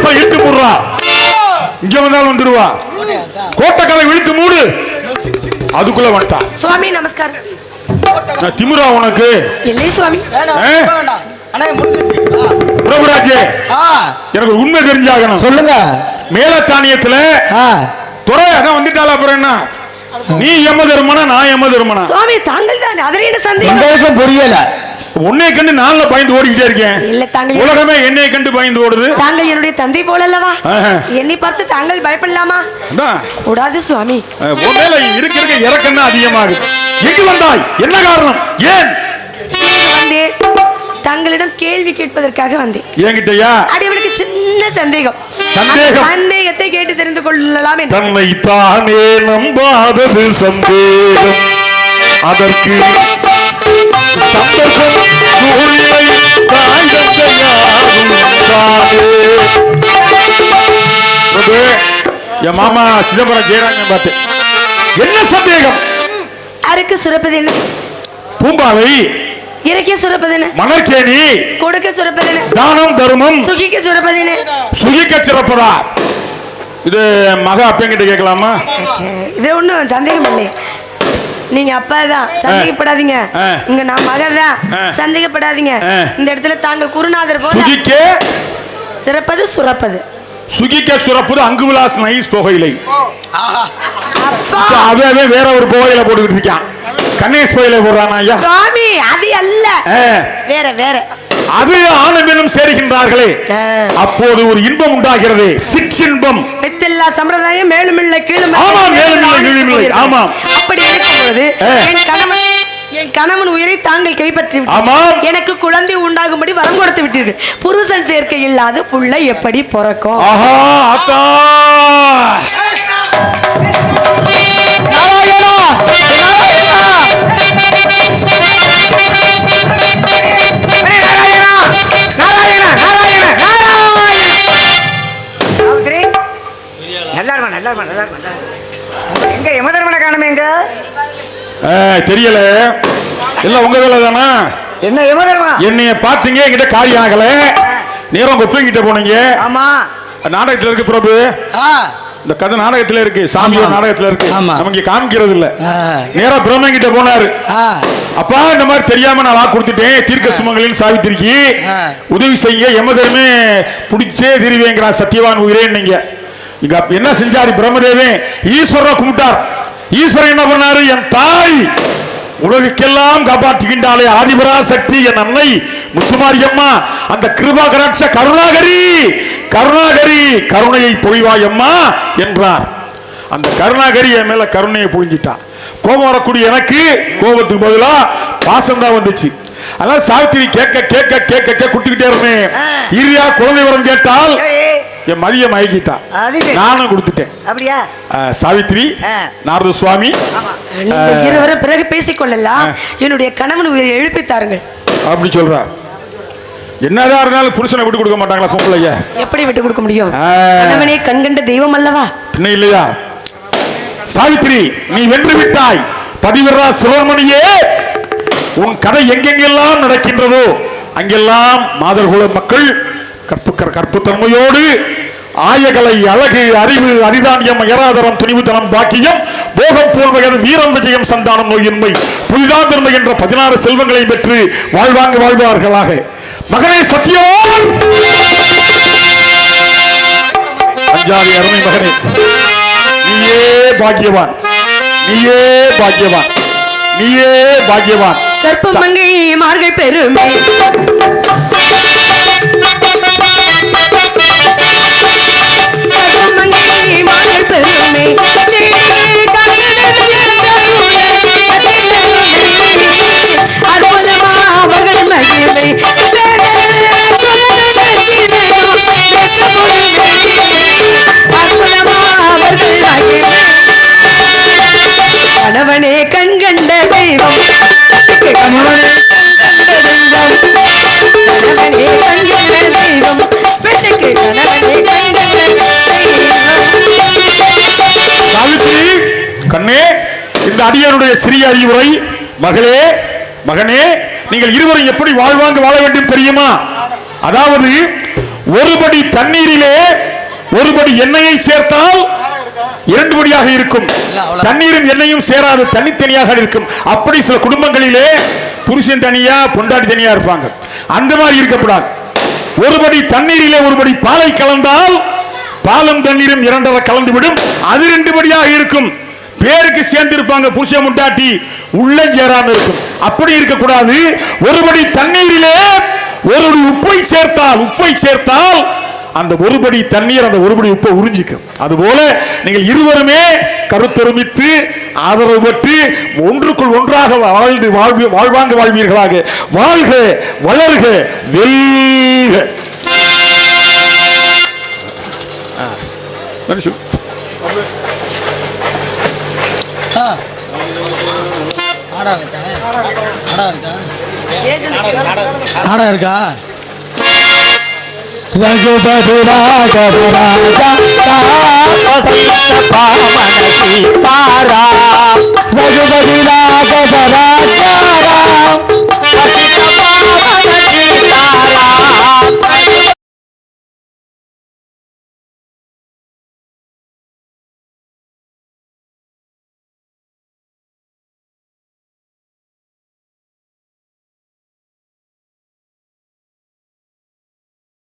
வாசல் இழுத்து மூடுறா. இங்க வந்தாலும் வந்துருவா. கோட்டக்கலை இழுத்து மூடு. அதுக்குள்ள வந்துட்டா. சுவாமி நமஸ்காரம். திமுறா உனக்கு இல்லை சுவாமி. பிரபுராஜே, எனக்கு உண்மை தெரிஞ்சாகணும். சொல்லுங்க. மேலத்தானியத்துல துறை அதான் வந்துட்டாளா. அப்புறம் என்ன, நீ எம்ம தருமனா நான் எம்ம தருமனா? சுவாமி தாங்கள் தான். அதில் என்ன சந்தேகம்? புரியல. உன்னை கண்டு நான்ல பயந்து ஓடிக்கிட்டே இருக்கேன். இல்ல தாங்கள். உலகமே என்னை கண்டு பயந்து ஓடுது. தாங்கள் என்னுடைய தந்தை போல அல்லவா? என்னை பார்த்து தாங்கள் பயப்படலாமா? கூடாது சுவாமி. உன்மேல இருக்க இருக்க இறக்கன்னா அதிகமாகுது. எங்கு வந்தாய்? என்ன காரணம்? ஏன் வந்தேன்? தங்களிடம் கேள்வி கேட்பதற்காக வந்தேன். என்கிட்டயா? அடிவனுக்கு சின்ன சந்தேகம். சந்தேகத்தை கேட்டு தெரிந்து கொள்ளலாம். தன்னை தானே நம்பாதது சந்தேகம். அதற்கு சந்தர்ப்பம் சூழ்நிலை என் மாமா சிதம்பரம் ஜெயராஜன் பார்த்து என்ன சந்தேகம்? அருக்கு சுரப்பது என்ன? பூம்பாவை. இறக்கிய சுரப்பது என்ன? மணற்கேணி. கொடுக்க சுரப்பது என்ன? தானம் தர்மம். சுகிக்க சுரப்பது என்ன? சுகிக்க சிறப்பதா? இது மக அப்பங்கிட்ட கேட்கலாமா? இது ஒண்ணும் சந்தேகம் இல்லை. நீங்க அப்பாதான், சந்தேகப்படாதீங்க. இங்க நான் மகதான், சந்தேகப்படாதீங்க. இந்த இடத்துல தாங்கள் குருநாதர் போல சுகிக்க சிறப்பது சுரப்பது. சுகிக்க சுரப்பது அங்கு விலாஸ் நைஸ் புகையிலை. அவன் வேற ஒரு புகையில போட்டுக்கிட்டு இருக்கான். கணேஷ் புகையில போடுறான் ஐயா. சுவாமி அது அல்ல, வேற வேற. அது ஆனந்தம் சேருகின்றார்களே, அப்போது ஒரு இன்பம் உண்டாகிறது. சிற்றின்பம். பெத்தெல்லா சம்பிரதாயம் மேலுமில்லை கீழும். ஆமா, மேலுமில்லை கீழுமில்லை. ஆமா. அப்படி இருக்கும்போது என் கணவன் உயிரை தாங்கள் கைப்பற்றி எனக்கு குழந்தை உண்டாகும்படி வரம் கொடுத்து விட்டீர்கள். புருஷன் சேர்க்கை இல்லாத புள்ள எப்படி பிறக்கும்? எங்க யமதர்மனை காணுமே? எங்க தெரியல. இல்ல உங்க வேலை தானா? என்ன யமதர்மா? என்னைய பாத்தீங்க, என்கிட்ட காரியம் ஆகல. நேரம் உங்க தூங்கிட்ட போனீங்க. ஆமா, நாடகத்துல இருக்கு பிரபு. இந்த கதை நாடகத்துல இருக்கு, சாமியோ நாடகத்துல இருக்கு. நமக்கு காமிக்கிறது இல்ல. நேரா பிரம்மன் கிட்ட போனாரு. அப்பா இந்த மாதிரி தெரியாம நான் வாக்கு கொடுத்துட்டேன், தீர்க்க சுமங்கலின் சாவித்திரிக்கு உதவி செய்யுங்க, யமதர்மே பிடிச்சே திரிவேங்கிறான் சத்தியவான் உயிரே. நீங்க இங்க என்ன செஞ்சாரு பிரம்மதேவன்? ஈஸ்வரனை கும்பிட்டார். ஈஸ்வரன் என்ன பண்ணாரு? என் தாய் உலகுக்கெல்லாம் காப்பாற்றுகின்றாலே ஆதிபராசக்தி என் அன்னை முத்துமாரியம்மா, அந்த கிருபா கராட்ச கருணாகரி கருணாகரி கருணையை பொழிவாயம்மா என்றார். அந்த கருணாகரி என் மேல கருணையை பொழிஞ்சிட்டான். கோபம் வரக்கூடிய எனக்கு கோபத்துக்கு பதிலா பாசம் தான் வந்துச்சு. அதான் சாவித்திரி கேட்க கேட்க கேட்க கேட்க குட்டிக்கிட்டே இருந்தேன். இரியா குழந்தை வரம் கேட்டால் என் மதிய மயக்கிட்டா, நானும் கொடுத்துட்டேன். அப்படியா சாவித்திரி? நாரத சுவாமி இருவரை பிறகு பேசிக்கொள்ளலாம். என்னுடைய கணவன் உயிரை எழுப்பித்தாருங்கள் அப்படி சொல்றா. என்னதான் இருந்தாலும் புருஷனை விட்டு கொடுக்க மாட்டாங்களா பொம்பளைய? எப்படி விட்டு கொடுக்க முடியும்? கணவனே கண்கண்ட தெய்வம் அல்லவா? என்ன இல்லையா? சாவித்திரி, நீ வென்று விட்டாய். பதிவிரா சிரோமணியே, உன் கதை எங்கெங்கெல்லாம் நடக்கின்றதோ அங்கெல்லாம் மாதர்குல மக்கள் கற்புத்தன்மையோடு ஆயகலை அழகு அறிவு அரிதானியம் அயராதரம் துணிவுத்தனம் பாக்கியம் போகம் போல்வகது வீரம் விஜயம் சந்தானம் நோயின்மை புதிதான் பெருமை என்ற 16 செல்வங்களை பெற்று வாழ்வாங்க வாழ்வார்களாக. மகனே சத்தியவான், அஞ்சாதி அருமை மகனே, நீயே பாக்கியவான், நீயே பாக்கியவான், நீயே பாக்கியவான். கற்பமங்கை மார்கள் பெருமை கணவனே கண்கண்ட தெய்வம், கணவனே கண்கண்ட தெய்வம், கணவனே கண்கண்ட தெய்வம், பெண்ணுக்கு கணவனே கண்கண்ட சாவித்திரி கண்ணே, இந்த அடியனுடைய சிறிய அறிவுரை. மகளே மகனே, நீங்கள் இருவரும் எப்படி வாழ்வாங்க வாழ வேண்டும் தெரியுமா? அதாவது ஒருபடி தண்ணீரிலே ஒருபடி எண்ணெயை சேர்த்தால் 2 படியாக இருக்கும். தண்ணீரும் எண்ணெயும் சேராது, தனித்தனியாக இருக்கும். அப்படி சில குடும்பங்களிலே புருஷன் தனியா பொண்டாட்டி தனியா இருப்பாங்க. அந்த மாதிரி இருக்கக்கூடாது. ஒருபடி தண்ணீரிலே ஒருபடி பாலை கலந்தால் பாலும் தண்ணீரும் 2 கலந்து விடும். அது 2 படியாக இருக்கும். பேருக்கு சேர்ந்து இருப்பாங்க, புருஷன் முண்டாட்டி உள்ள சேராம இருக்கும். அப்படி இருக்கக்கூடாது. ஒருபடி தண்ணீரிலே ஒருபடி உப்பை சேர்த்தால் அந்த ஒருபடி தண்ணீர் அந்த ஒருபடி உப்பை உறிஞ்சிக்கும். அதுபோல நீங்கள் இருவருமே கருத்தொருமித்து ஆதரவு பெற்று ஒன்றுக்குள் ஒன்றாக வாழ்வாங்க வாழ்வீர்களாக. வாழ்க, வளர்க, வெல்க. ஆடா இருக்கா? ரகுபதி ராகவ ராஜா பாமனசி பாரா ரகுபதி ராகவ ராஜா